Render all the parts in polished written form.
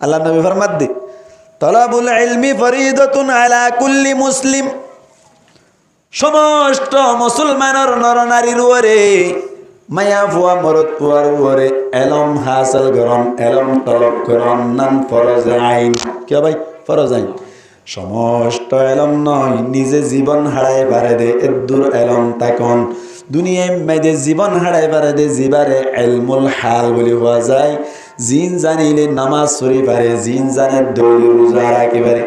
আল্লাহ নবী ফরমাত দি তলাবুল ইলমি ফরিদাতুন আলা কুল্লি মুসলিম, সমস্ত মুসলমানের নরনারীর উপরে মায়া ফুয়া মরদ ফুয়ার উপরে এলম হাসিল করন, এলম তলব করন নান ফরজ আইন। কে ভাই? ফরজ আইন। সমস্ত এলম নয়, নিজে জীবন হারাই পারে দে এদুর এলম তাকন দুনিয়ায় মেয়েদের জীবন হারাই পারে দে জিবারে এলমুল হাল বলি হওয়া যায়। জিন জানিলে নামাজ পড়ি পারে, জিন জানে দৌড়ি রোজা রাখি পারে,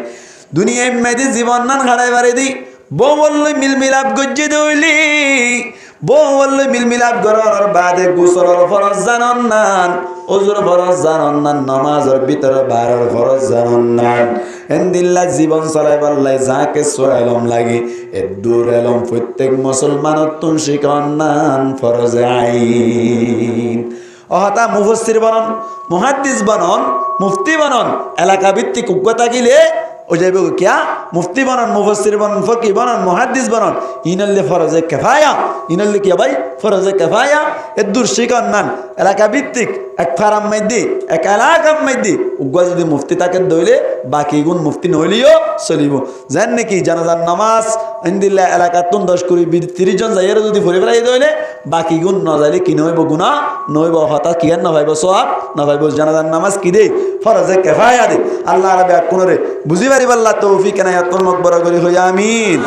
দুনিয়ায় মেয়েদের জীবন নান হারাই পারে দি। বউ বললে মিলমিলাপ গজ্জে দইলি, বউ বললে মিলমিলাপ করার বাদে গোসলের ফরজ জানন নান, ওজুর ফরজ জানন নান, নামাজের ভিতরে বারোর ফরজ জানন নান। এন্দিল্লা জীবন চলাই পারলাই যাকে এলম লাগে এ দূর এলম প্রত্যেক মুসলমানের তুন শিকন নান ফরজ আইন। অহতা মুফাসসির বনন, মুহাদ্দিস বনন, মুফতি বনন, এলাকা ভিত্তিক উগ্রতা গিলে ও যাইব কিয়া মুফতি বনন, মুফাসসির বনন, ফকি বনন, মুহাদ্দিস বনন, ইনল্লে ফরজে কিফায়া, ইনল্লে কি ভাই ফরজে কিফায়া এ দূর শিকন নান এলাকা ভিত্তিক এক ফারাম মাইদি এক এলাকার মাইদি উগ্র যদি মুফতি তাকে দইলে বাকি গুণ মুফতি নইলিও চলিব। জান নাকি জানাজার নামাজ ইন্দিল্লা এলাকার তুন 10 কুড়ি 30 জন যাইয়ের যদি ভরে ফেলাই দইলে বাকি গুণ ন যাইলে কি নইব গুণা নইব, হঠাৎ কি না ভাইব সওয়াব না ভাইব জানাজার নামাজ কি দে ফরজে কিফায়া দে। আল্লাহ রাব্বি কোনরে বুঝি পারিব আল্লাহ তৌফিক এনায়াত মকবরা করি হই আমিন।